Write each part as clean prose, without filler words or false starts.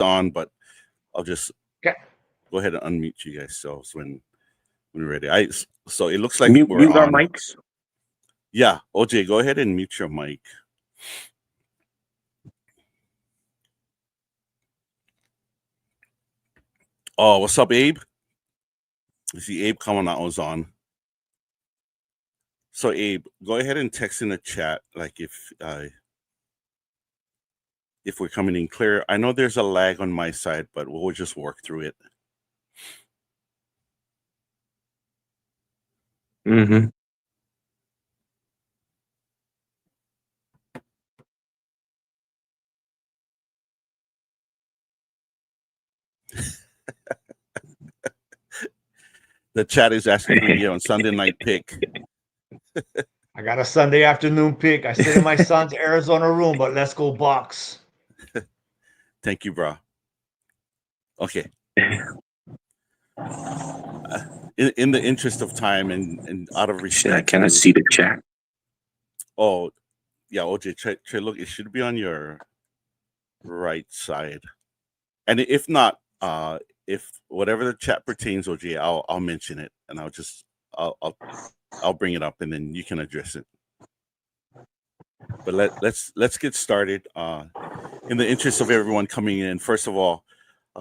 on, but I'll just Okay. go ahead and unmute you guys selves when we're ready. So it looks like Mute, we're mute our on. mics. Yeah, OJ, go ahead and mute your mic. Oh, what's up, Abe? I see Abe coming out was on. So Abe, go ahead and text in the chat, like if we're coming in clear. I know there's a lag on my side, but we'll just work through it. Mm-hmm. The chat is asking me on Sunday night pick. I got a Sunday afternoon pick. I sit in my son's Arizona room, but let's go Bucks. Thank you, bro. Okay. In the interest of time and out of respect, I cannot see the chat. Oh, yeah, OJ, try look. It should be on your right side, and if not, if whatever the chat pertains, OJ, I'll mention it, and I'll bring it up, and then you can address it. But let's get started. In the interest of everyone coming in, first of all,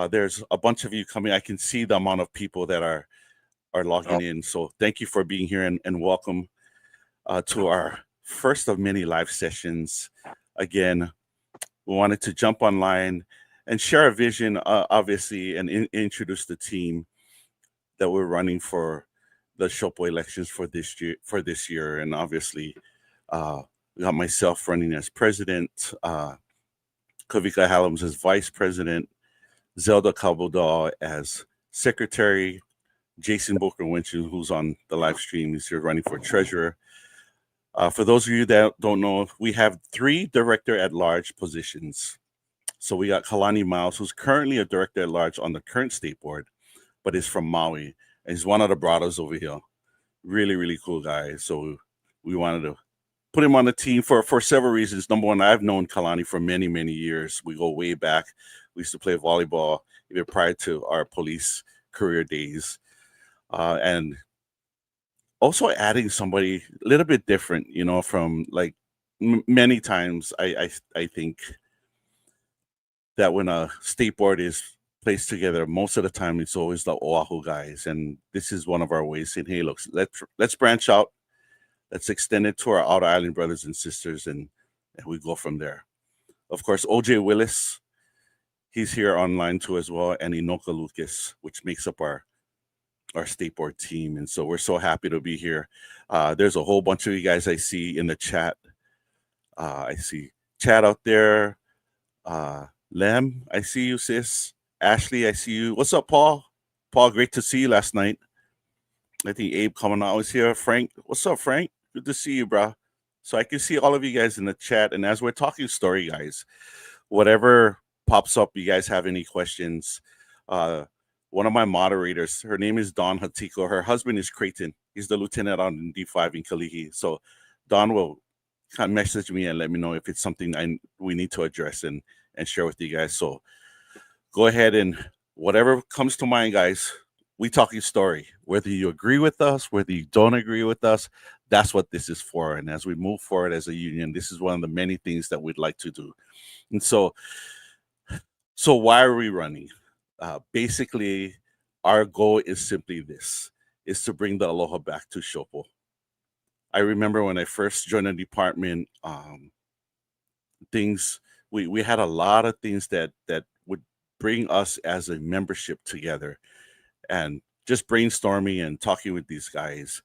there's a bunch of you coming. I can see the amount of people that are logging in. So thank you for being here and welcome to our first of many live sessions. Again, we wanted to jump online and share our vision, obviously, and introduce the team that we're running for the SHOPO elections for this year. And obviously, we got myself running as president, Kavika Halams as vice president, Zelda Kabudal as secretary, Jason Booker Winchin, who's on the live stream, is here running for treasurer. For those of you that don't know, we have 3 director at large positions. So we got Kalani Miles, who's currently a director at large on the current state board, but is from Maui, and he's one of the brothers over here. Really, really cool guy. So we wanted to put him on the team for several reasons. Number one, I've known Kalani for many, many years. We go way back. We used to play volleyball even prior to our police career days. And also adding somebody a little bit different, from like many times I think that when a state board is placed together, most of the time it's always the Oahu guys. And this is one of our ways saying, hey, look, let's branch out. Let's extend it to our outer island brothers and sisters, and we go from there. Of course, OJ Willis, he's here online too as well, and Inoka Lucas, which makes up our state board team. And so we're so happy to be here. There's a whole bunch of you guys I see in the chat. I see Chad out there. Lem, I see you, sis. Ashley, I see you. What's up, Paul? Paul, great to see you last night. I think Abe coming out was here. Frank, what's up, Frank? Good to see you, bro. So I can see all of you guys in the chat. And as we're talking story, guys, whatever pops up, you guys have any questions, one of my moderators, her name is Dawn Hatiko. Her husband is Creighton. He's the lieutenant on D5 in Kalihi. So Dawn will kind of message me and let me know if it's something we need to address and share with you guys. So go ahead and whatever comes to mind, guys, we talking story. Whether you agree with us, whether you don't agree with us, that's what this is for. And as we move forward as a union, this is one of the many things that we'd like to do. And so why are we running? Basically, our goal is simply this, is to bring the aloha back to SHOPO. I remember when I first joined the department, we had a lot of things that would bring us as a membership together, and just brainstorming and talking with these guys,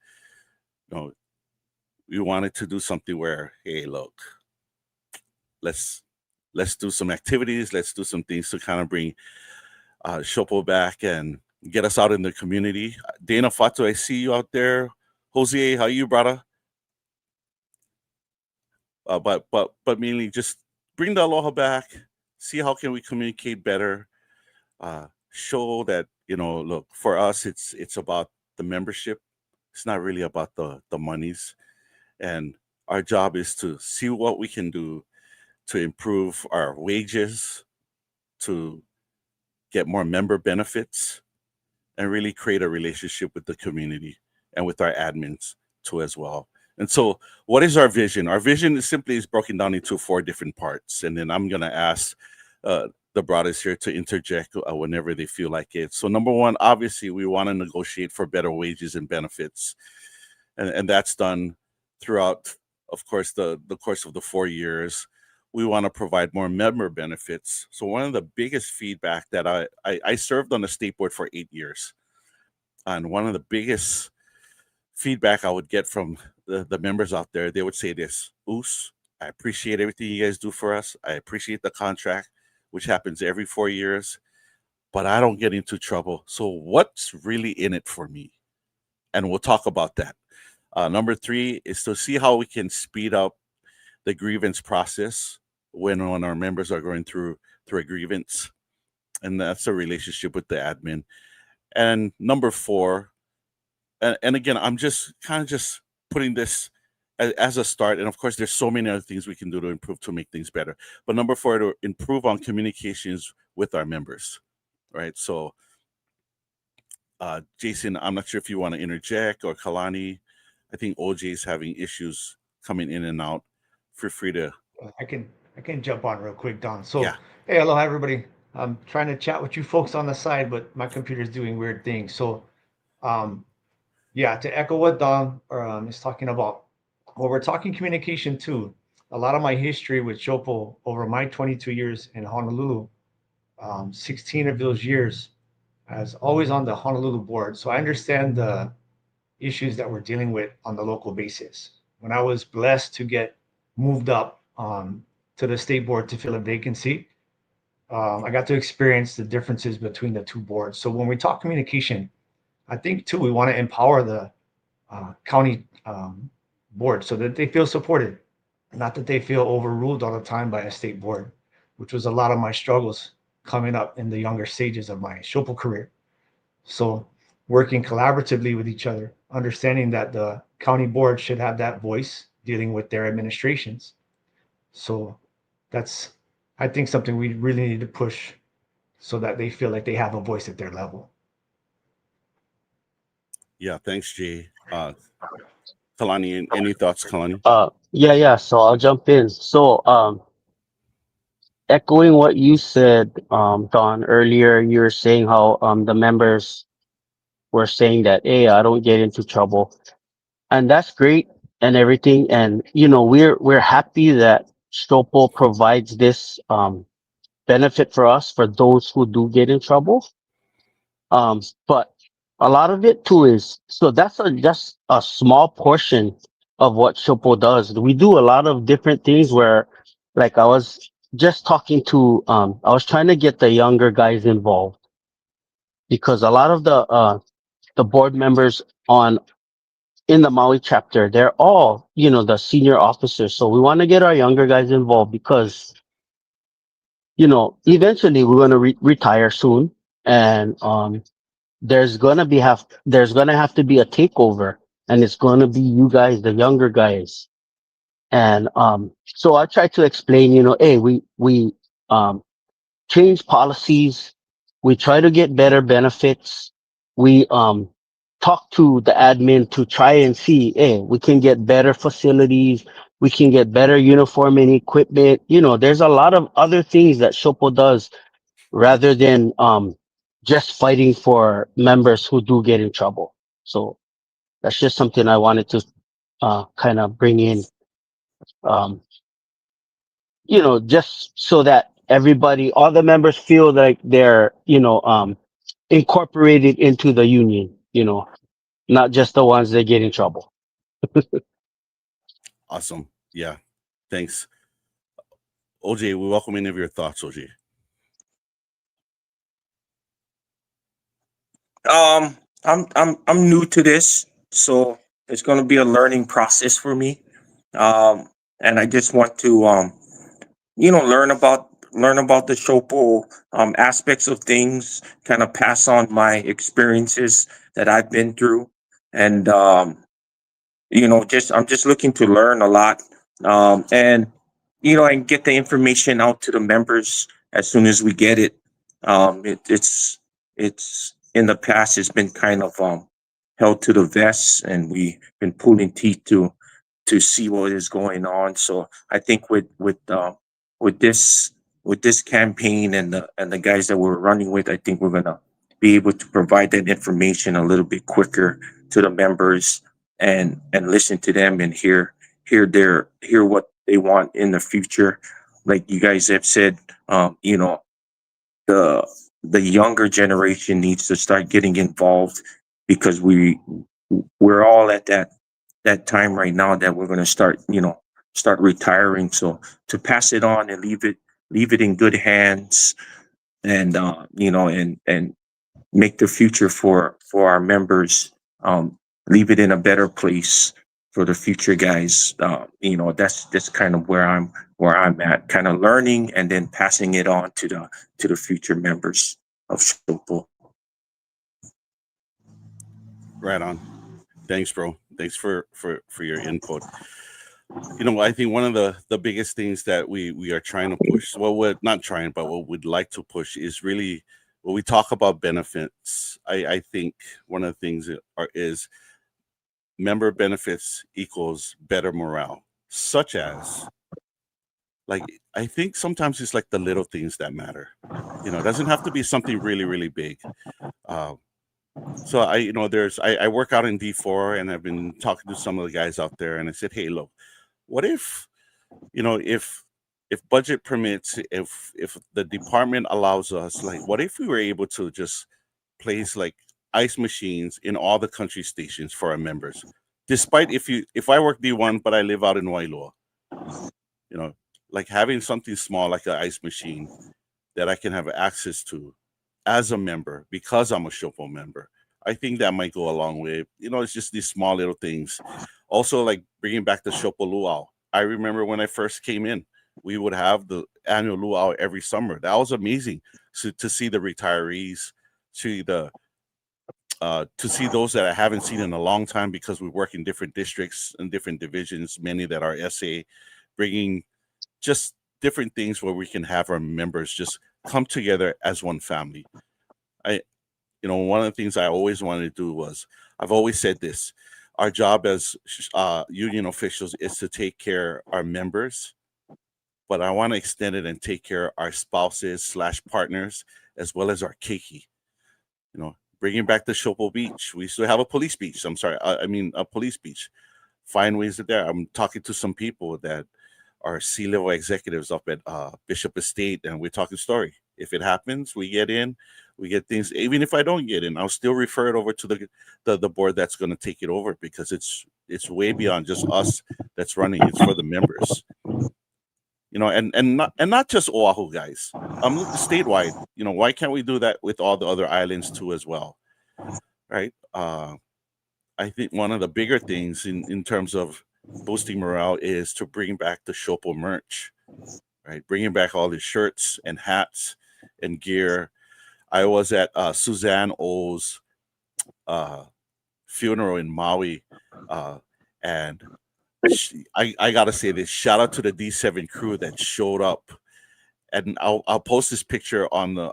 we wanted to do something where, hey, look, let's do some activities, let's do some things to kind of bring SHOPO back and get us out in the community. Dana Fatu, I see you out there. Jose, how you, brother? But mainly just bring the aloha back, see how can we communicate better, show that, look, for us, it's about the membership. It's not really about the monies. And our job is to see what we can do to improve our wages, to get more member benefits, and really create a relationship with the community and with our admins too as well. And so, what is our vision? Our vision is simply is broken down into four different parts, and then I'm gonna ask the brothers here to interject whenever they feel like it. So, number one, obviously, we want to negotiate for better wages and benefits, and that's done throughout, of course, the course of the 4 years. We want to provide more member benefits. So, one of the biggest feedback that I served on the state board for 8 years, and one of the biggest feedback I would get from the members out there, they would say this: Oos, I appreciate everything you guys do for us. I appreciate the contract, which happens every 4 years, but I don't get into trouble. So, what's really in it for me? And we'll talk about that. Number three is to see how we can speed up the grievance process when our members are going through a grievance, and that's a relationship with the admin. And number four, and again, I'm just kind of just putting this as a start. And of course, there's so many other things we can do to improve to make things better. But number four, to improve on communications with our members, right? So, Jason, I'm not sure if you want to interject, or Kalani. I think OJ is having issues coming in and out. Feel free to, I can jump on real quick, Don. So, yeah, hey, hello everybody. I'm trying to chat with you folks on the side, but my computer's doing weird things. So, um, yeah, to echo what Don is talking about, well, we're talking communication too. A lot of my history with SHOPO over my 22 years in Honolulu, 16 of those years, as always on the Honolulu board. So I understand the issues that we're dealing with on the local basis. When I was blessed to get moved up to the state board to fill a vacancy, I got to experience the differences between the two boards. So when we talk communication, I think too we want to empower the county board so that they feel supported, not that they feel overruled all the time by a state board, which was a lot of my struggles coming up in the younger stages of my SHOPO career. So working collaboratively with each other, understanding that the county board should have that voice dealing with their administrations. So that's, I think, something we really need to push so that they feel like they have a voice at their level. yeah. Thanks, Jay. Kalani, any thoughts, Kalani? Yeah. So I'll jump in. So, echoing what you said, Don, earlier, you were saying how the members were saying that, hey, I don't get into trouble, and that's great and everything. And we're happy that Stopo provides this benefit for us for those who do get in trouble. But a lot of it too is so that's just a small portion of what Shopo does. We do a lot of different things where, like I was just talking to, I was trying to get the younger guys involved because a lot of the board members on in the Maui chapter, they're all the senior officers. So we want to get our younger guys involved because eventually we're going to retire soon, and there's gonna have to be a takeover, and it's gonna be you guys, the younger guys. And so I try to explain, hey, we um change policies, we try to get better benefits, we talk to the admin to try and see, hey, we can get better facilities, we can get better uniform and equipment. There's a lot of other things that Shopo does rather than just fighting for members who do get in trouble. So that's just something I wanted to kind of bring in, um, just so that everybody, all the members feel like they're, incorporated into the union, not just the ones that get in trouble. Awesome. Yeah. Thanks. OJ, we welcome any of your thoughts, OJ. I'm new to this, so it's going to be a learning process for me. And I just want to learn about the Shopo aspects of things, kind of pass on my experiences that I've been through, and just I'm just looking to learn a lot, and and get the information out to the members as soon as we get it. It's in the past it's been kind of held to the vest, and we've been pulling teeth to see what is going on. So I think with this with this campaign and the guys that we're running with, I think we're gonna be able to provide that information a little bit quicker to the members, and listen to them and hear what they want in the future. Like you guys have said, the the younger generation needs to start getting involved, because we're all at that time right now that we're going to start retiring. So to pass it on and leave it in good hands, and and make the future for our members, leave it in a better place for the future guys. That's kind of where I'm at, kind of learning and then passing it on to the future members of SHOPO. Right on. Thanks, bro. Thanks for your input. I think one of the biggest things that we are trying to push, well, we're not trying, but what we'd like to push is really when we talk about benefits. I think one of the things is member benefits equals better morale, such as, like, I think sometimes it's like the little things that matter. It doesn't have to be something really, really big. Uh, so I work out in D4, and I've been talking to some of the guys out there, and I said, hey, look, what if, if budget permits, if the department allows us, like, what if we were able to just place like ice machines in all the country stations for our members, despite if I work D1 but I live out in Wailoa, you know, like having something small like an ice machine that I can have access to as a member because I'm a SHOPO member. I think that might go a long way. It's just these small little things. Also, like bringing back the SHOPO luau. I remember when I first came in, we would have the annual luau every summer. That was amazing. So to see the retirees, see to see those that I haven't seen in a long time because we work in different districts and different divisions, many that are SA, bringing just different things where we can have our members just come together as one family. I, one of the things I always wanted to do was, I've always said this, our job as union officials is to take care of our members, but I want to extend it and take care of our spouses/partners as well as our keiki. Bringing back the Shopo Beach. We used to have a police beach. I'm sorry. I mean, a police beach. Find ways to there. I'm talking to some people that are C-level executives up at Bishop Estate, and we're talking story. If it happens, we get in, we get things. Even if I don't get in, I'll still refer it over to the board that's going to take it over, because it's way beyond just us that's running. It's for the members. And not just Oahu guys. Look, statewide. Why can't we do that with all the other islands too as well? Right? I think one of the bigger things in terms of boosting morale is to bring back the SHOPO merch, right? Bringing back all the shirts and hats and gear. I was at Suzanne O's funeral in Maui, and I gotta say this. Shout out to the D7 crew that showed up, and I'll post this picture on the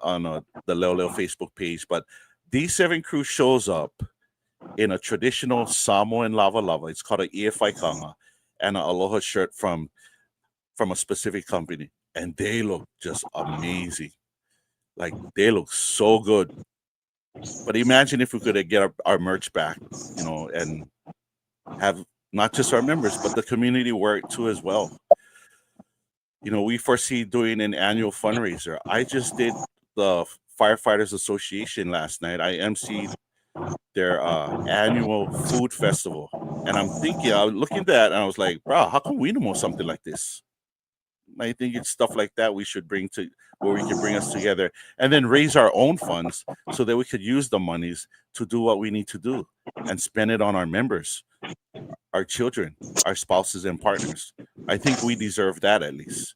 Leo Facebook page. But D7 crew shows up in a traditional Samoan lava lava. It's called a EFI kanga, and an aloha shirt from a specific company, and they look just amazing. Like, they look so good. But imagine if we could get our merch back, and have not just our members but the community work too as well. We foresee doing an annual fundraiser. I just did the Firefighters Association last night. I emceed their annual food festival. And I'm thinking, I was looking at that and I was like, bro, how come we don't know something like this? I think it's stuff like that we should bring to where we can bring us together and then raise our own funds so that we could use the monies to do what we need to do and spend it on our members, our children, our spouses and partners. I think we deserve that at least.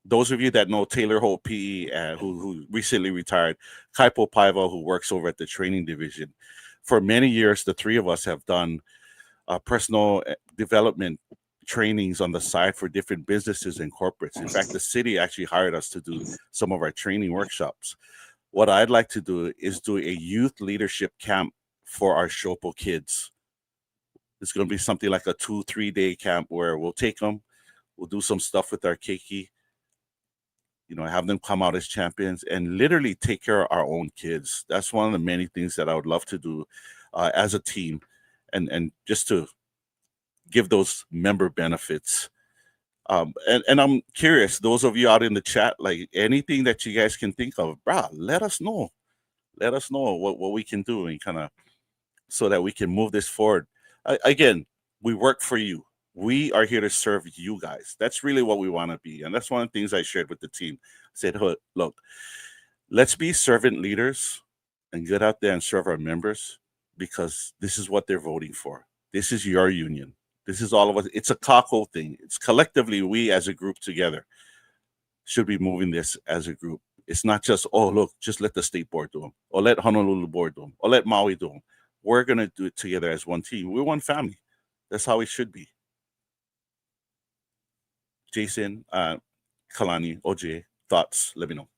Those of you that know Taylor Holt PE, who recently retired, Kaipo Paiva, who works over at the training division, for many years, the three of us have done personal development trainings on the side for different businesses and corporates. In fact, the city actually hired us to do some of our training workshops. What I'd like to do is do a youth leadership camp for our Shopo kids. It's going to be something like a 2-3 day camp where we'll take them, we'll do some stuff with our keiki, have them come out as champions and literally take care of our own kids. That's one of the many things that I would love to do as a team, and just to give those member benefits. And I'm curious, those of you out in the chat, like anything that you guys can think of, brah, let us know. Let us know what we can do, and kind of so that we can move this forward. Again, we work for you. We are here to serve you guys. That's really what we want to be. And that's one of the things I shared with the team. I said, look, let's be servant leaders and get out there and serve our members, because this is what they're voting for. This is your union. This is all of us. It's a Kako thing. It's collectively, we as a group together should be moving this as a group. It's not just, oh, look, just let the state board do them, or let Honolulu board do them, or let Maui do them. We're going to do it together as one team. We're one family. That's how it should be. Jason, Kalani, OJ, thoughts? Let me know.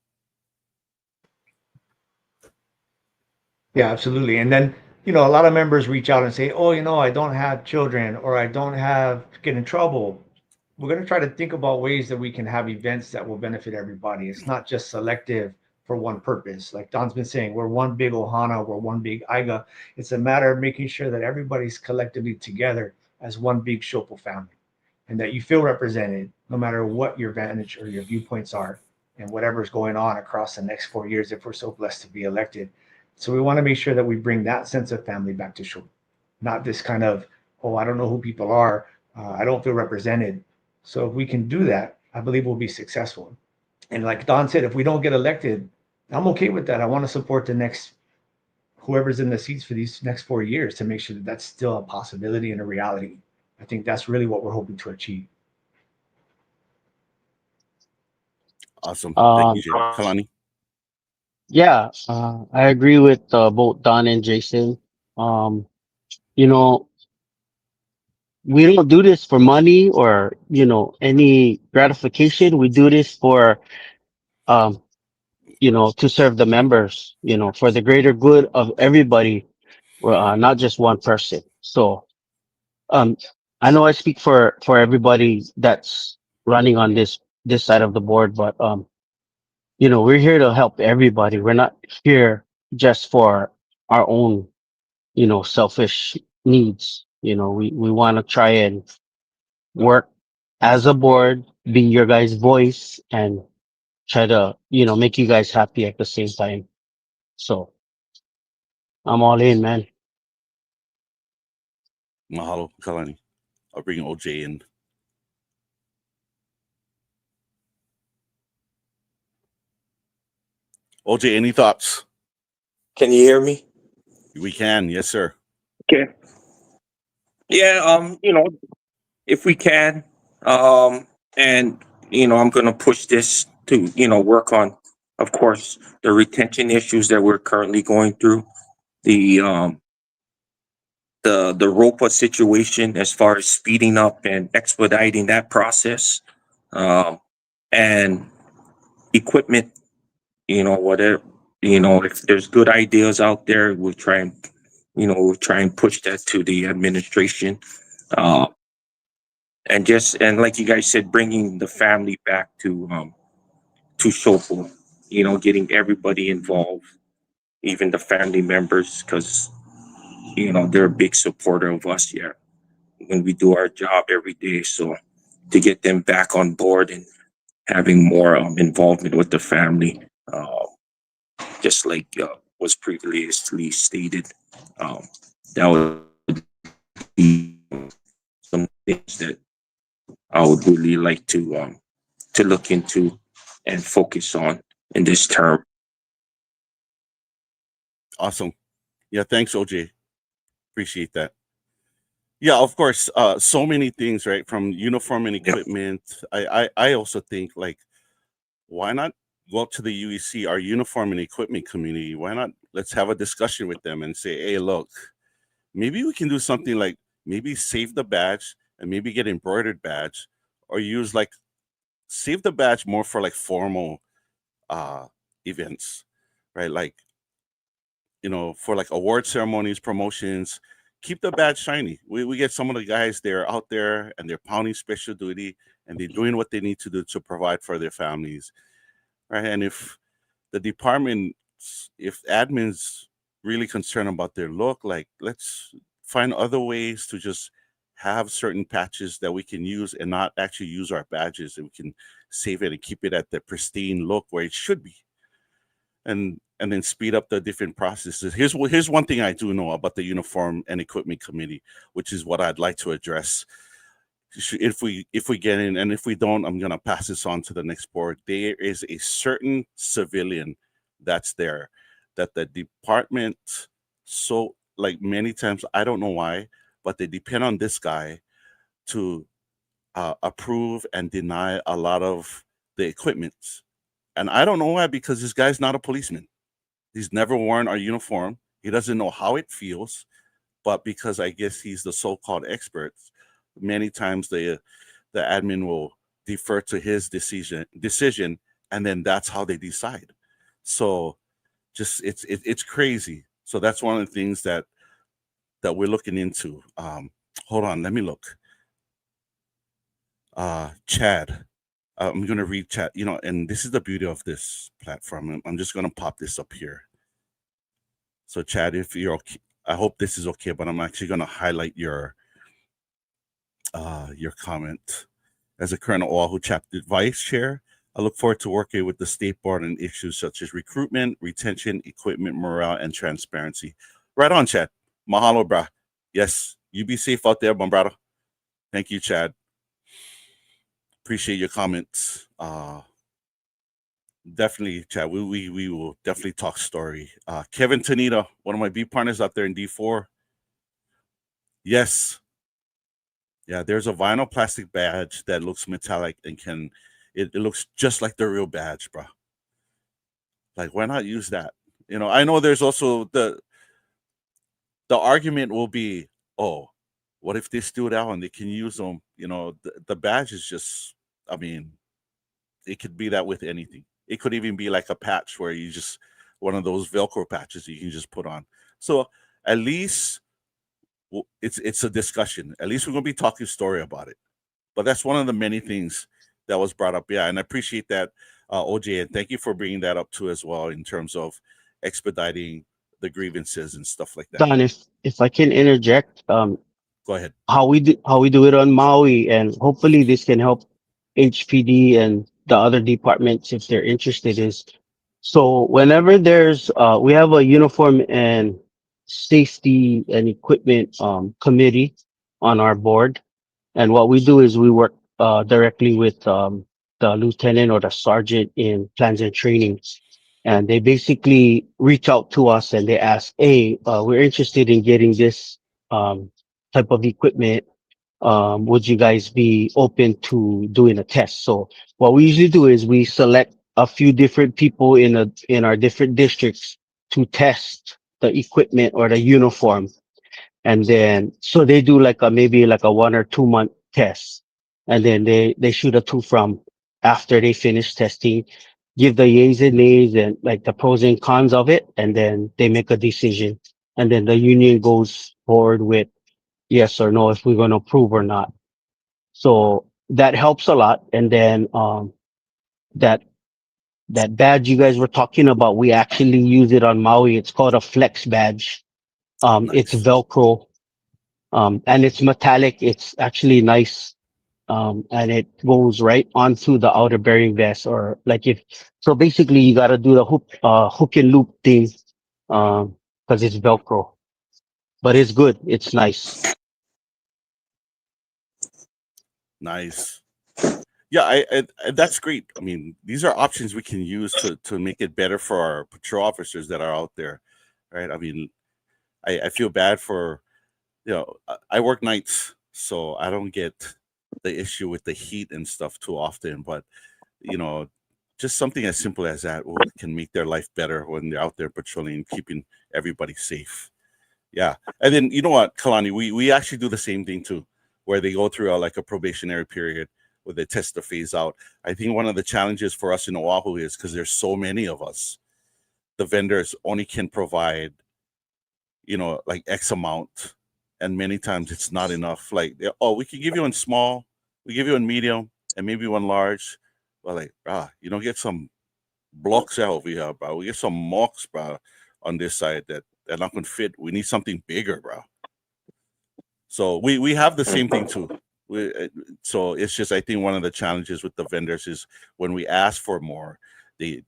Yeah, absolutely. And then, a lot of members reach out and say, oh, I don't have children, or I don't have get in trouble. We're going to try to think about ways that we can have events that will benefit everybody. It's not just selective for one purpose. Like Don's been saying, we're one big Ohana, we're one big Aiga. It's a matter of making sure that everybody's collectively together as one big Shopo family, and that you feel represented no matter what your vantage or your viewpoints are, and whatever's going on across the next 4 years if we're so blessed to be elected. So we want to make sure that we bring that sense of family back to Shopo, not this kind of, oh, I don't know who people are, I don't feel represented. So if we can do that, I believe we'll be successful. And like Don said, if we don't get elected, I'm okay with that. I want to support the next whoever's in the seats for these next 4 years to make sure that that's still a possibility and a reality. I think that's really what we're hoping to achieve. Awesome. Thank you, Jay. Kalani. Yeah, I agree with both Don and Jason. You know, we don't do this for money or any gratification. We do this for um, to serve the members. For the greater good of everybody, not just one person. So um, I know I speak for everybody that's running on this side of the board, but we're here to help everybody. We're not here just for our own selfish needs. We want to try and work as a board, be your guys' voice, and try to, make you guys happy at the same time. So I'm all in, man. Mahalo, Kalani. I'll bring OJ in. OJ, any thoughts? Can you hear me? We can. Yes, sir. Okay. Yeah, if we can, and I'm gonna push this to, work on, of course, the retention issues that we're currently going through, the the ROPA situation as far as speeding up and expediting that process, um, and equipment. Whatever, if there's good ideas out there, we'll try and push that to the administration. Uh, and like you guys said, bringing the family back to SHOPO, getting everybody involved, even the family members, because they're a big supporter of us here when we do our job every day. So to get them back on board and having more involvement with the family, just like was previously stated, um, that would be some things that I would really like to look into and focus on in this term. Awesome. Yeah, thanks, OJ. Appreciate that. Yeah, of course. So many things, right? From uniform and Yep. equipment. I also think, like, why not go up to the UEC, our uniform and equipment community? Why not? Let's have a discussion with them and say, hey, look, maybe we can do something like maybe save the badge and maybe get embroidered badge, or use like save the badge more for like formal uh events, right? Like, for like award ceremonies, promotions. Keep the badge shiny. We get some of the guys, they're out there and they're pounding special duty, and they're doing what they need to do to provide for their families, right? And if the department, if admins really concerned about their look, like, let's find other ways to just have certain patches that we can use and not actually use our badges, and we can save it and keep it at the pristine look where it should be, and then speed up the different processes. Here's one thing I do know about the Uniform and Equipment Committee, which is what I'd like to address. If we get in, and if we don't, I'm gonna pass this on to the next board. There is a certain civilian that's there that the department, so like many times, I don't know why, but they depend on this guy to approve and deny a lot of the equipment. And I don't know why, because this guy's not a policeman. He's never worn our uniform. He doesn't know how it feels, but because I guess he's the so-called expert, many times the admin will defer to his decision, and then that's how they decide. So just it's crazy. So that's one of the things that we're looking into. Hold on, let me look. Chad. I'm gonna read chat, and this is the beauty of this platform. I'm just gonna pop this up here. So, Chad, if you're okay, I hope this is okay, but I'm actually gonna highlight your comment. As a current Oahu chapter vice chair, I look forward to working with the state board on issues such as recruitment, retention, equipment, morale, and transparency. Right on, Chad. Mahalo, brah. Yes, you be safe out there, my brother. Thank you, Chad. Appreciate your comments. Definitely, Chad. We will definitely talk story. Kevin Tanita, one of my B partners out there in D4. Yes. Yeah, there's a vinyl plastic badge that looks metallic and it looks just like the real badge, bro. Like, why not use that? I know there's also the argument will be, oh, what if they stood out and they can use them? The badge is just, I mean, it could be that with anything. It could even be like a patch where you just one of those Velcro patches you can just put on. So at least it's a discussion. At least we're gonna be talking story about it. But that's one of the many things that was brought up. Yeah, and I appreciate that, OJ, and thank you for bringing that up too as well in terms of expediting the grievances and stuff like that. Don, if I can interject, Go ahead. how we do it on Maui, and hopefully this can help HPD and the other departments if they're interested. Is so whenever we have a uniform and safety and equipment committee on our board, and what we do is we work directly with the lieutenant or the sergeant in plans and training, and they basically reach out to us and they ask, hey, we're interested in getting this um, type of equipment. Would you guys be open to doing a test? So what we usually do is we select a few different people in our different districts to test the equipment or the uniform, and then so they do like a maybe like a 1 or 2 month test, and then they shoot a two from after they finish testing, give the yays and nays and like the pros and cons of it, and then they make a decision, and then the union goes forward with yes or no if we're going to approve or not. So that helps a lot. And then that that badge you guys were talking about, we actually use it on Maui. It's called a flex badge. It's Nice. Velcro, and it's metallic. It's actually nice, and it goes right onto the outer bearing vest. Or like if so, basically you got to do the hook and loop thing, because it's Velcro. But it's good. It's nice. Nice. Yeah, that's great. I mean, these are options we can use to make it better for our patrol officers that are out there, right? I mean, I feel bad for I work nights, so I don't get the issue with the heat and stuff too often. But you know, just something as simple as that can make their life better when they're out there patrolling and keeping everybody safe. Yeah, and then you know what, Kalani, we actually do the same thing too. where they go through like a probationary period where they test the phase out. I think one of the challenges for us in Oahu is because there's so many of us, the vendors only can provide, like X amount, and many times it's not enough. Like, oh, we can give you in small, we give you in medium, and maybe one large. Well, like, get some blocks out over here, bro. We get some mocks, bro, on this side that they're not gonna fit. We need something bigger, bro. So we have the same thing too. So it's just, I think one of the challenges with the vendors is when we ask for more, they,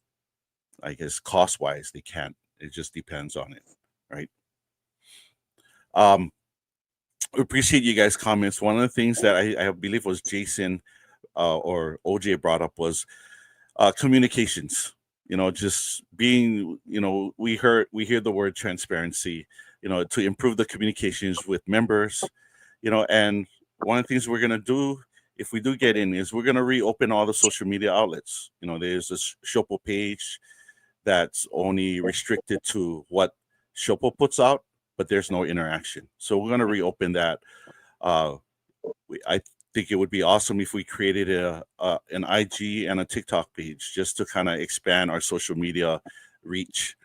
I guess, cost wise, they can't. It just depends on it, right? We appreciate you guys' comments. One of the things that I believe was Jason or OJ brought up was communications. Just being, we hear the word transparency, to improve the communications with members, and one of the things we're going to do if we do get in is we're going to reopen all the social media outlets. There's this SHOPO page that's only restricted to what SHOPO puts out, but there's no interaction. So we're going to reopen that. I think it would be awesome if we created an IG and a TikTok page just to kind of expand our social media reach.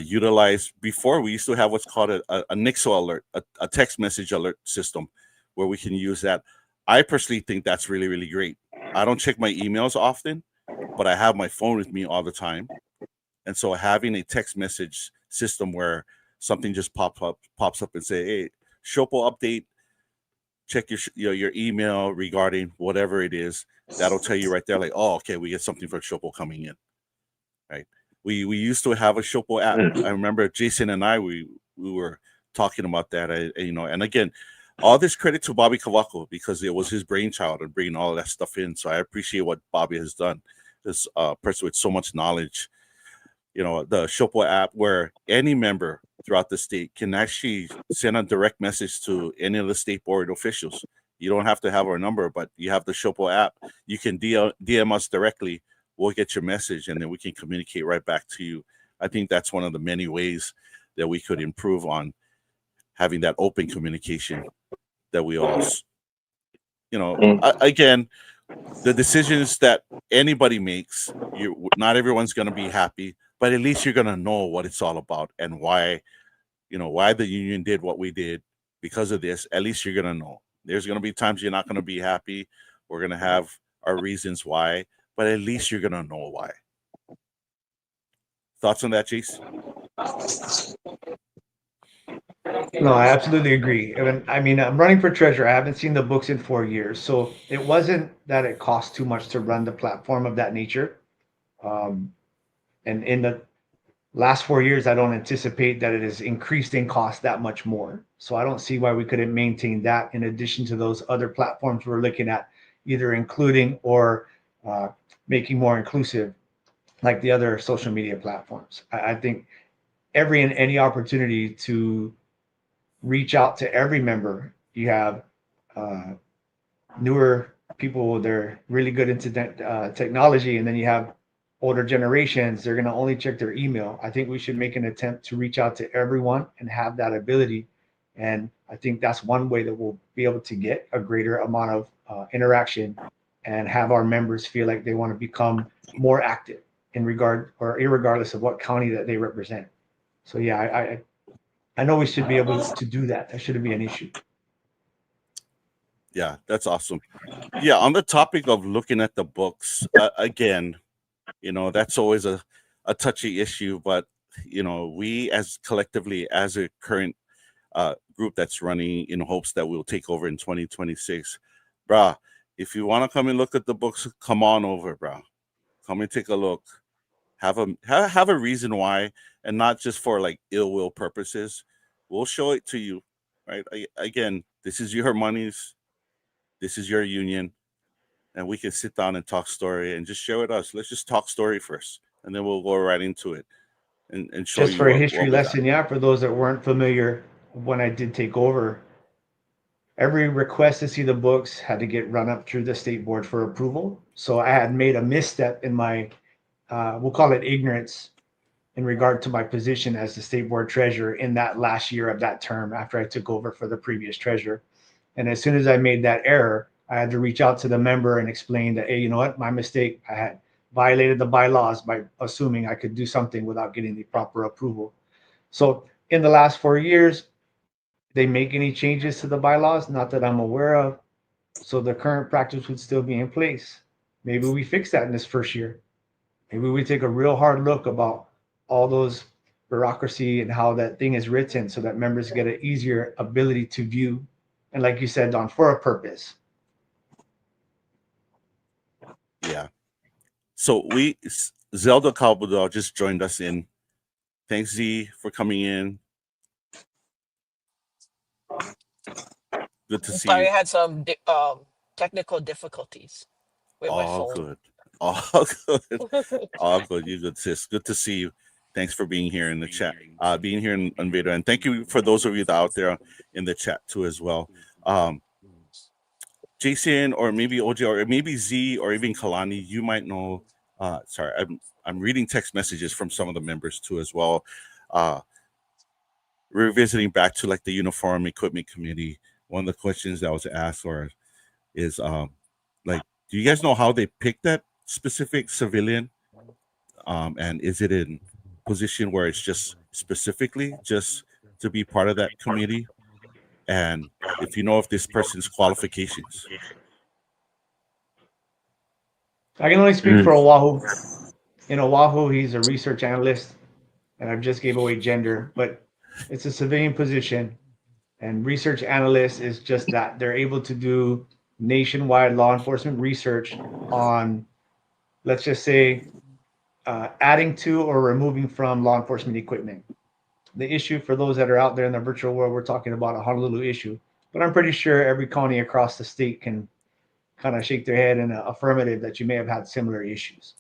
Utilize, before we used to have what's called a Nixo alert, a text message alert system where we can use that. I personally think that's really, really great. I don't check my emails often, but I have my phone with me all the time. And so having a text message system where something just pops up and say, hey, SHOPO update, check your email regarding whatever it is. That'll tell you right there, like, oh, okay, we get something for SHOPO coming in, right? We used to have a SHOPO app. I remember Jason and I, we were talking about that, and again, all this credit to Bobby Kawako because it was his brainchild and bringing all of that stuff in. So I appreciate what Bobby has done. This person with so much knowledge, the SHOPO app where any member throughout the state can actually send a direct message to any of the state board officials. You don't have to have our number, but you have the SHOPO app. You can DM us directly. We'll get your message, and then we can communicate right back to you. I think that's one of the many ways that we could improve on having that open communication that we all, again, the decisions that anybody makes, not everyone's going to be happy, but at least you're going to know what it's all about and why, why the union did what we did because of this. At least you're going to know. There's going to be times you're not going to be happy. We're going to have our reasons why, but at least you're going to know why. Thoughts on that, Jace? No, I absolutely agree. I mean, I'm running for treasurer. I haven't seen the books in 4 years, so it wasn't that it cost too much to run the platform of that nature. And in the last 4 years, I don't anticipate that it has increased in cost that much more. So I don't see why we couldn't maintain that in addition to those other platforms we're looking at, either including or making more inclusive, like the other social media platforms. I think every and any opportunity to reach out to every member. You have newer people, they're really good into technology, and then you have older generations, they're going to only check their email. I think we should make an attempt to reach out to everyone and have that ability. And I think that's one way that we'll be able to get a greater amount of interaction and have our members feel like they want to become more active in regard or irregardless of what county that they represent. So yeah, I know we should be able to do that. That shouldn't be an issue. Yeah, that's awesome. Yeah, on the topic of looking at the books, again, that's always a touchy issue, but we as collectively as a current group that's running in hopes that we'll take over in 2026, brah, if you want to come and look at the books, come on over, brah. Come and take a look. Have a reason why, and not just for like ill will purposes. We'll show it to you, right? Again, this is your monies, this is your union, and we can sit down and talk story and just share with us. Let's just talk story first, and then we'll go right into it and show Just you for a what history we got. lesson, yeah, for those that weren't familiar, when I did take over, every request to see the books had to get run up through the state board for approval. So I had made a misstep in my, we'll call it ignorance, in regard to my position as the state board treasurer in that last year of that term after I took over for the previous treasurer. And as soon as I made that error, I had to reach out to the member and explain that, hey, you know what, my mistake. I had violated the bylaws by assuming I could do something without getting the proper approval. So in the last 4 years, they make any changes to the bylaws? Not that I'm aware of. So the current practice would still be in place. Maybe we fix that in this first year. Maybe we take a real hard look about all those bureaucracy and how that thing is written so that members get an easier ability to view. And like you said, Don, for a purpose. Yeah. So Zelda Calbudal just joined us in. Thanks, Z, for coming in. Good to see Sorry, you. I had some technical difficulties with my All phone. good. All good. All good. You good, sis. Good to see you. Thanks for being here in the chat. Being here in Veda. And thank you for those of you that are out there in the chat too as well. Jason, or maybe OJ, or maybe Z, or even Kalani, you might know. Sorry, I'm reading text messages from some of the members too as well. Revisiting back to like the Uniform Equipment Committee, one of the questions that was asked is like, do you guys know how they picked that specific civilian? And is it in position where it's just specifically just to be part of that committee? And if you know if this person's qualifications. I can only speak Mm. for Oahu. In Oahu, he's a research analyst, and I've just gave away gender, but it's a civilian position. And research analyst is just that. They're able to do nationwide law enforcement research on, let's just say, adding to or removing from law enforcement equipment. The issue for those that are out there in the virtual world, we're talking about a Honolulu issue, but I'm pretty sure every county across the state can kind of shake their head in an affirmative that you may have had similar issues.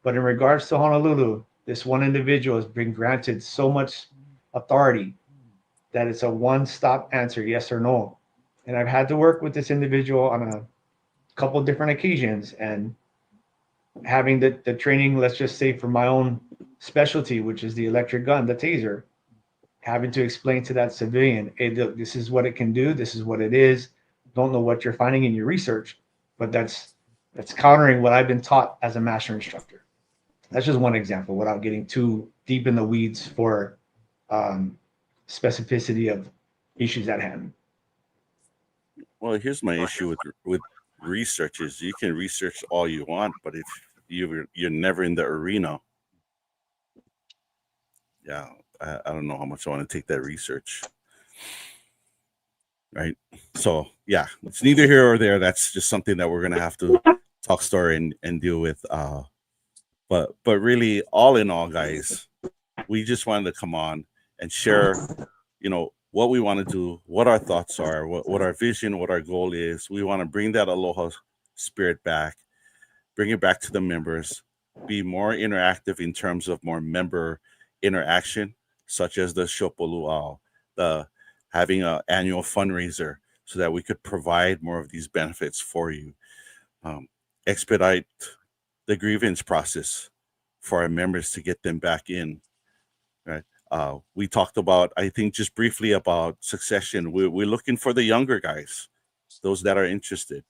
But in regards to Honolulu, this one individual has been granted so much authority that it's a one-stop answer, yes or no. And I've had to work with this individual on a couple different occasions, and having the training, let's just say for my own specialty, which is the electric gun, the taser, having to explain to that civilian, hey, look, this is what it can do, this is what it is. Don't know what you're finding in your research, but that's countering what I've been taught as a master instructor. That's just one example without getting too deep in the weeds for um, specificity of issues at hand. Well, here's my issue with research is you can research all you want, but if you're never in the arena, yeah, I don't know how much I want to take that research. Right. So yeah, it's neither here or there. That's just something that we're gonna have to talk story and deal with. But really, all in all, guys, we just wanted to come on and share, what we want to do, what our thoughts are, what our vision, what our goal is. We want to bring that aloha spirit back, bring it back to the members, be more interactive in terms of more member interaction, such as the SHOPO Luau, the having an annual fundraiser so that we could provide more of these benefits for you. Expedite the grievance process for our members to get them back in. Right. We talked about, I think, just briefly about succession. We're looking for the younger guys, those that are interested,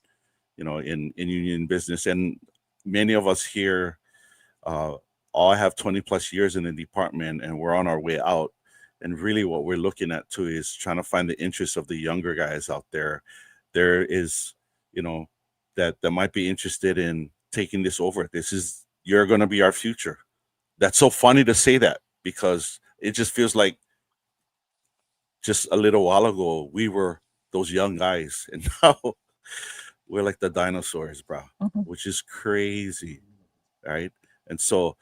in union business. And many of us here all have 20 plus years in the department, and we're on our way out. And really what we're looking at too is trying to find the interests of the younger guys out there. There is, that might be interested in taking this over. You're going to be our future. That's so funny to say that because it just feels like just a little while ago we were those young guys, and now we're like the dinosaurs, bro, Mhm. which is crazy, right? And so,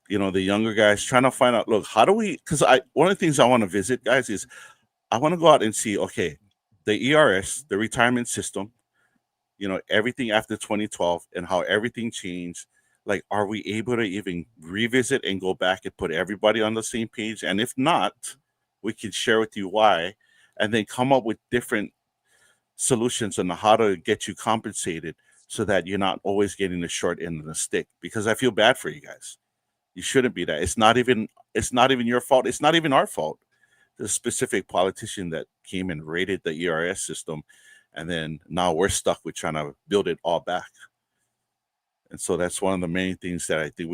the younger guys trying to find out, look, how do we? Because one of the things I want to visit, guys, is I want to go out and see, okay, the ERS, the retirement system, everything after 2012 and how everything changed. Like, are we able to even revisit and go back and put everybody on the same page? And if not, we can share with you why, and then come up with different solutions on how to get you compensated so that you're not always getting the short end of the stick. Because I feel bad for you guys. You shouldn't be that. It's not even your fault. It's not even our fault. The specific politician that came and raided the ERS system and then now we're stuck with trying to build it all back. And so that's one of the main things that I think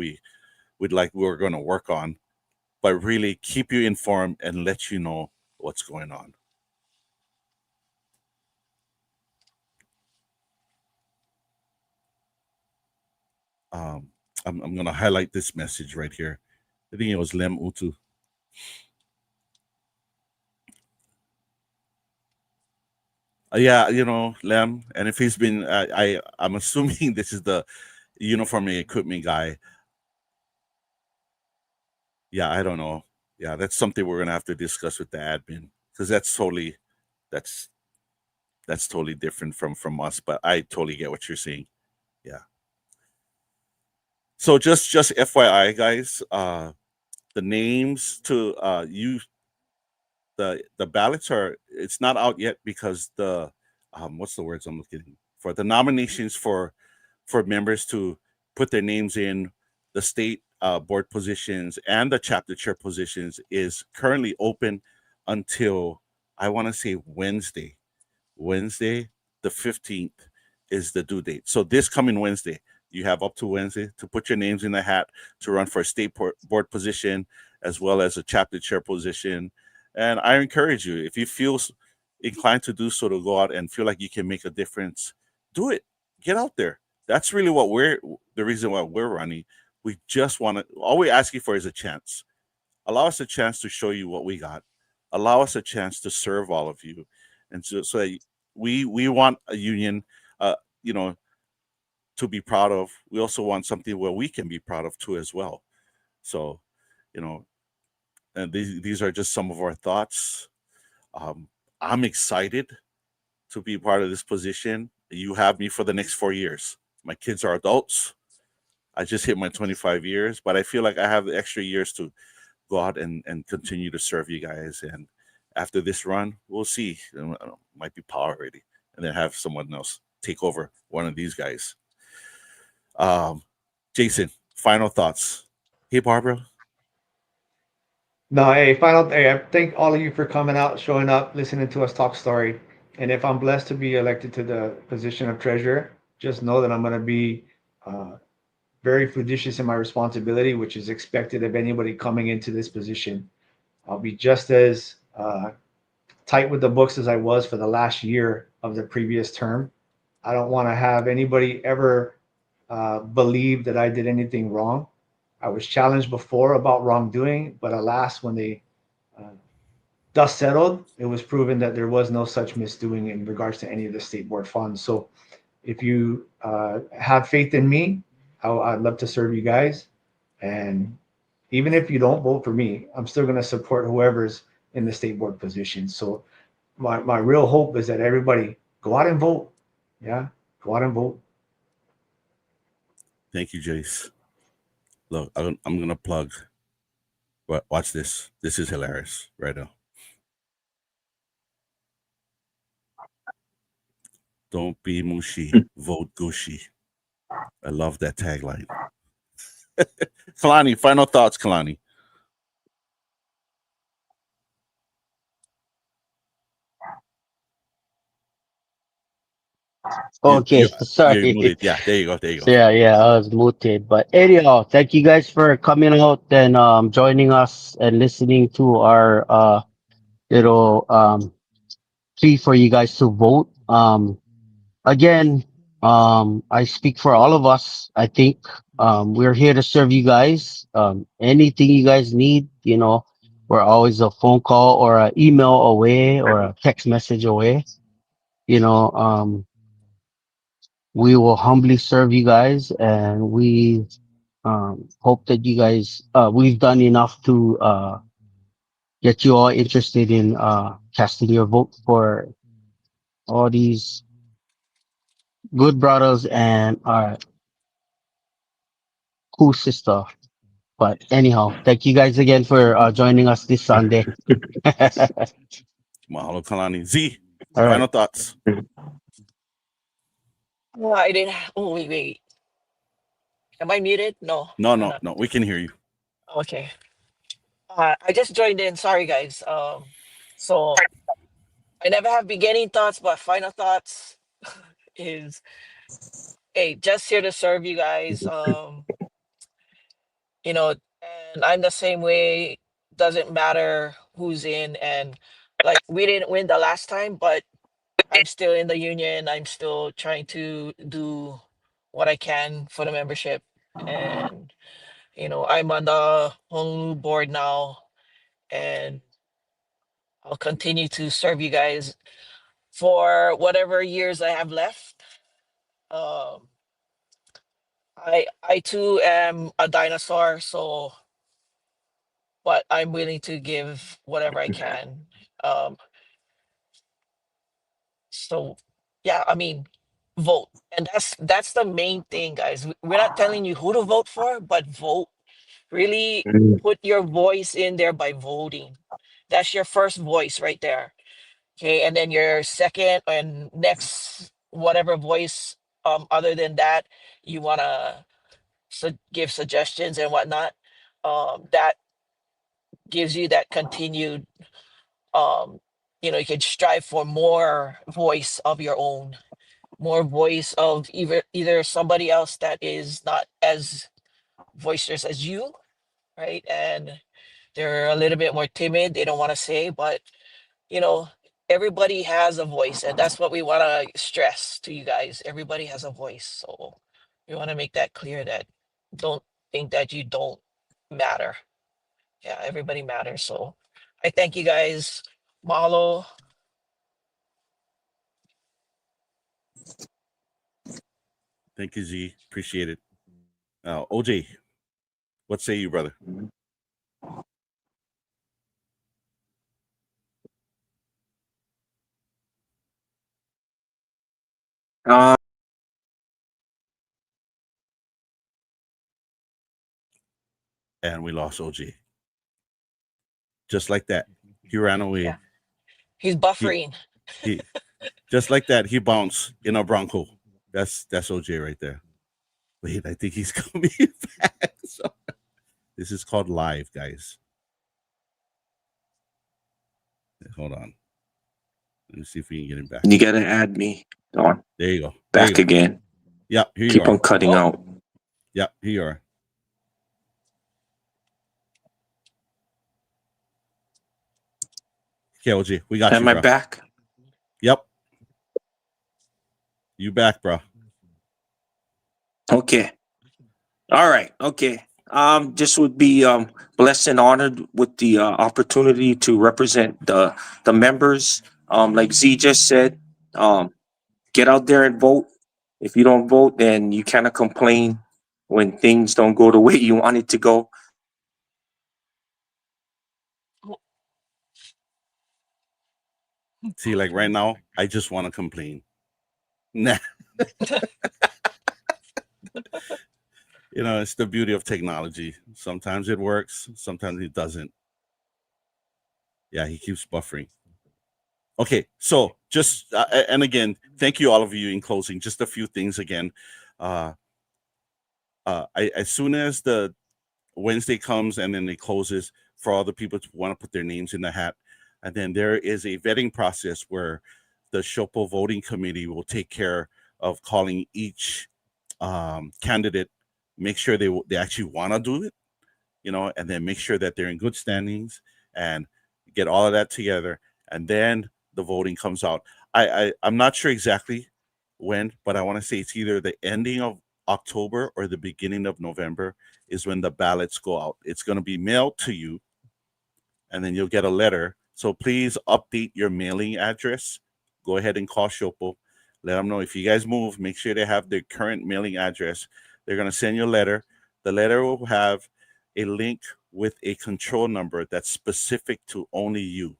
we're going to work on, but really keep you informed and let you know what's going on. Um, I'm going to highlight this message right here. I think it was Lem Utu. Yeah, Lem, and if he's been, I'm assuming this is the uniform and equipment guy. Yeah, I don't know. Yeah, that's something we're gonna have to discuss with the admin because that's that's totally different from us. But I totally get what you're saying. Yeah. So just FYI, guys, the names to you the ballots are it's not out yet because the what's the words I'm looking for, the nominations for members to put their names in the state board positions and the chapter chair positions is currently open until I want to say Wednesday, the 15th is the due date. So this coming Wednesday, you have up to Wednesday to put your names in the hat to run for a state board position as well as a chapter chair position. And I encourage you, if you feel inclined to do so, to go out and feel like you can make a difference, do it. Get out there. That's really what the reason why we're running. We just want to, all we're asking for is a chance. Allow us a chance to show you what we got. Allow us a chance to serve all of you. And so that we want a union, uh, you know, to be proud of. We also want something where we can be proud of too as well. So, you know, and these are just some of our thoughts. Um, I'm excited to be part of this position. You have me for the next 4 years. My kids are adults. I just hit my 25 years, but I feel like I have the extra years to go out and continue to serve you guys. And after this run, we'll see. Might be power already, and then have someone else take over one of these guys. Um, Jason, final thoughts. Hey, Barbara. No, hey, final. Hey, I thank all of you for coming out, showing up, listening to us talk story. And if I'm blessed to be elected to the position of treasurer, just know that I'm going to be uh, very flagitious in my responsibility, which is expected of anybody coming into this position. I'll be just as tight with the books as I was for the last year of the previous term. I don't want to have anybody ever believe that I did anything wrong. I was challenged before about wrongdoing, but alas, when the uh, dust settled, it was proven that there was no such misdoing in regards to any of the state board funds. So if you have faith in me, I'd love to serve you guys. And even if you don't vote for me, I'm still going to support whoever's in the state board position. So my real hope is that everybody go out and vote. Yeah, go out and vote. Thank you, Jace. Look, I'm gonna plug. Watch this. This is hilarious right now. Don't be mushy, vote gushy. I love that tagline. Kalani, final thoughts, Kalani. You Okay, you you're sorry. muted. Yeah, there you go. There you go. So yeah, I was muted. But anyhow, thank you guys for coming out and joining us and listening to our little plea for you guys to vote. Again, I speak for all of us. I think we're here to serve you guys. Anything you guys need, we're always a phone call or an email away or a text message away. You know, we will humbly serve you guys, and we hope that you guys we've done enough to get you all interested in casting your vote for all these good brothers and our cool sister. But anyhow, thank you guys again for joining us this Sunday. All Mahalo, Kalani. Z, right. final thoughts. Oh, I didn't. Oh, wait, wait. Am I muted? No, No, I'm no, not. no. We can hear you. Okay. I just joined in. Sorry, guys. So I never have beginning thoughts, but final thoughts is, hey, just here to serve you guys. You know, and I'm the same way. Doesn't matter who's in, and like we didn't win the last time, but I'm still in the union. I'm still trying to do what I can for the membership, and I'm on the Honolulu board now, and I'll continue to serve you guys for whatever years I have left. Um, I too am a dinosaur, so but I'm willing to give whatever I can. Um, so yeah, I mean, vote, and that's the main thing, guys. We're not telling you who to vote for, but vote. Really Mm. put your voice in there by voting. That's your first voice right there. Okay, and then your second and next whatever voice other than that you wanna give suggestions and whatnot. That gives you that continued um you can strive for more voice of your own, more voice of either somebody else that is not as boisterous as you, right? And they're a little bit more timid, they don't want to say, but you know everybody has a voice, and that's what we want to stress to you guys. Everybody has a voice, so we want to make that clear, that don't think that you don't matter. Yeah, everybody matters. So I thank you guys. Mahalo. Thank you, Z. Appreciate it. OJ, what say you, brother? Uh, And we lost OJ. Just like that. He ran away. Yeah, he's He buffering. he just like that, he bounced in a Bronco. That's OJ right there. Wait, I think he's coming back. So, this is called live, guys. Hold on. Let me see if we can get him back. you gotta add me on There you go. There you back go. again. Yep, here you Keep are. on cutting Oh, out. Yep, here you are. Okay, OJ, we got you, Am I bro. back? Yep, you back, bro. Okay. All right. Okay. Just would be blessed and honored with the opportunity to represent the members. Like Z just said, get out there and vote. If you don't vote, then you kind of complain when things don't go the way you want it to go. See, like right now, I just want to complain. Nah, it's the beauty of technology. Sometimes it works, sometimes it doesn't. Yeah, he keeps buffering. Okay, so just and again, thank you all of you in closing. Just a few things again. Uh, as soon as the Wednesday comes and then it closes for all the people to want to put their names in the hat, and then there is a vetting process where the SHOPO voting committee will take care of calling each candidate, make sure they actually want to do it, and then make sure that they're in good standings and get all of that together, and then the voting comes out. I'm not sure exactly when, but I want to say it's either the ending of October or the beginning of November is when the ballots go out. It's going to be mailed to you, and then you'll get a letter. So please update your mailing address. Go ahead and call Shopo. Let them know if you guys move, make sure they have their current mailing address. They're going to send you a letter. The letter will have a link with a control number that's specific to only you.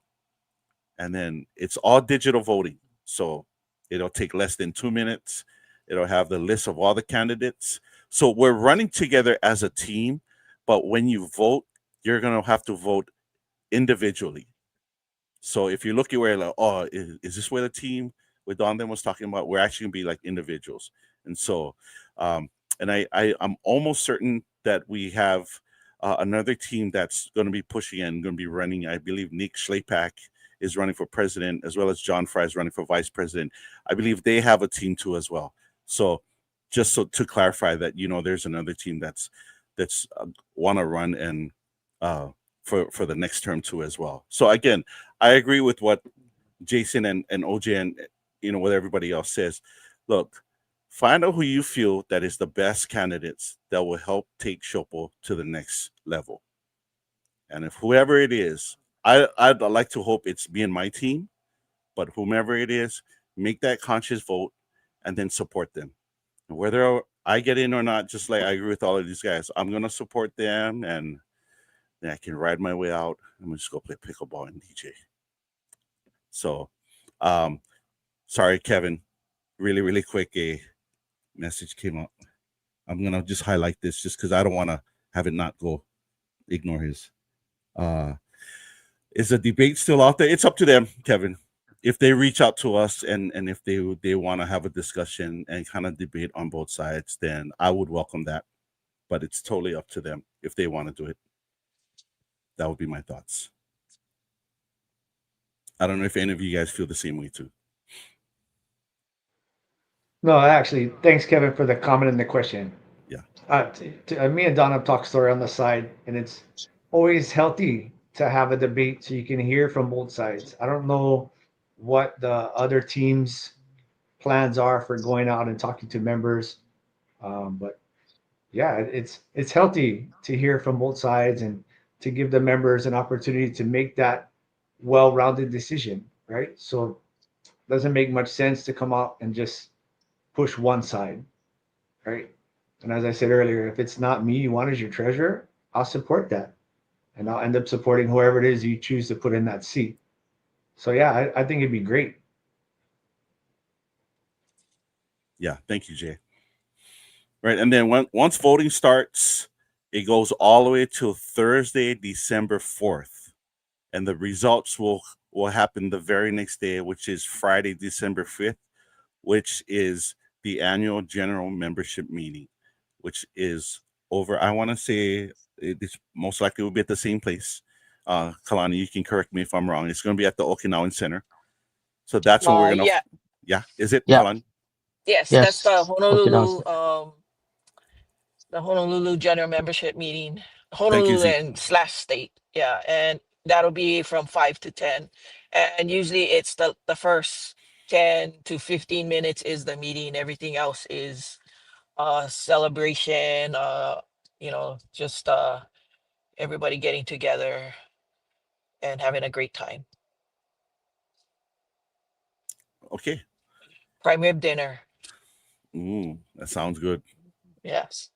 And then it's all digital voting. So it'll take less than 2 minutes. It'll have the list of all the candidates. So we're running together as a team, but when you vote, you're going to have to vote individually. So if you're looking where like, oh, is this where the team with Don then was talking about? We're actually gonna be like individuals. And so, and I'm almost certain that we have another team that's going to be pushing and going to be running. I believe Nick Schlepak is running for president, as well as John Fry is running for vice president. I believe they have a team too as well. So just so to clarify that, there's another team that's want to run and for the next term too as well. So again, I agree with what Jason and OJ and what everybody else says. Look, find out who you feel that is the best candidates that will help take SHOPO to the next level. And if whoever it is, I'd like to hope it's me and my team, but whomever it is, make that conscious vote and then support them. And whether I get in or not, just like I agree with all of these guys, I'm gonna support them, and then I can ride my way out. I'm gonna just go play pickleball and DJ. So, sorry, Kevin. Really, really quick, a message came up. I'm gonna just highlight this just because I don't want to have it not go. Ignore his. Is the debate still out there? It's up to them, Kevin. If they reach out to us and if they want to have a discussion and kind of debate on both sides, then I would welcome that. But it's totally up to them if they want to do it. That would be my thoughts. I don't know if any of you guys feel the same way too. No, actually, thanks, Kevin, for the comment and the question. Yeah. Me and Don have talked story on the side, and it's always healthy to have a debate so you can hear from both sides. I don't know what the other teams' plans are for going out and talking to members, but yeah, it's healthy to hear from both sides and to give the members an opportunity to make that well-rounded decision, right? So it doesn't make much sense to come out and just push one side, right? And as I said earlier, if it's not me you want as your treasurer, I'll support that. And I'll end up supporting whoever it is you choose to put in that seat. So yeah, I think it'd be great. Yeah, thank you, Jay. Right, and then once voting starts, it goes all the way till Thursday, December 4th, and the results will happen the very next day, which is Friday, December 5th, which is the annual general membership meeting, which is over. I want to say it's most likely will be at the same place. Kalani, you can correct me if I'm wrong. It's going to be at the Okinawan Center. So that's when we're gonna. Yeah. Yeah, is it, Yeah. Kalani? Yes, that's Yes. Okinawa. The Honolulu general membership meeting, Thank you, Honolulu Z. and slash state. Yeah, and that'll be from 5 to 10, and usually it's the first 10 to 15 minutes is the meeting. Everything else is celebration. Just everybody getting together and having a great time. Okay. Prime rib dinner. That sounds good. Yes.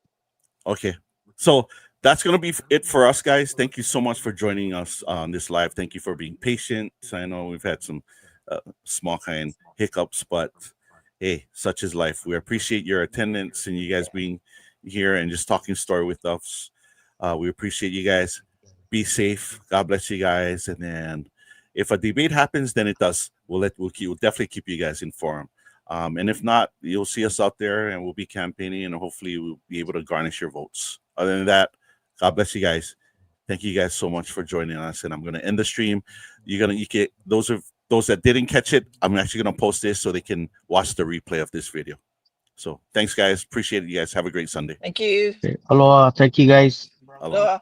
Okay. So that's going to be it for us, guys. Thank you so much for joining us on this live. Thank you for being patient. I know we've had some small kind hiccups, but hey, such is life. We appreciate your attendance and you guys being here and just talking story with us. We appreciate you guys. Be safe. God bless you guys. And then if a debate happens, then it does. We'll definitely keep you guys informed. And if not, you'll see us out there and we'll be campaigning and hopefully we'll be able to garnish your votes. Other than that, God bless you guys. Thank you guys so much for joining us. And I'm going to end the stream. You get those that didn't catch it. I'm actually going to post this so they can watch the replay of this video. So thanks, guys. Appreciate it, you guys. Have a great Sunday. Thank you. Okay. Aloha. Thank you, guys. Aloha. Aloha.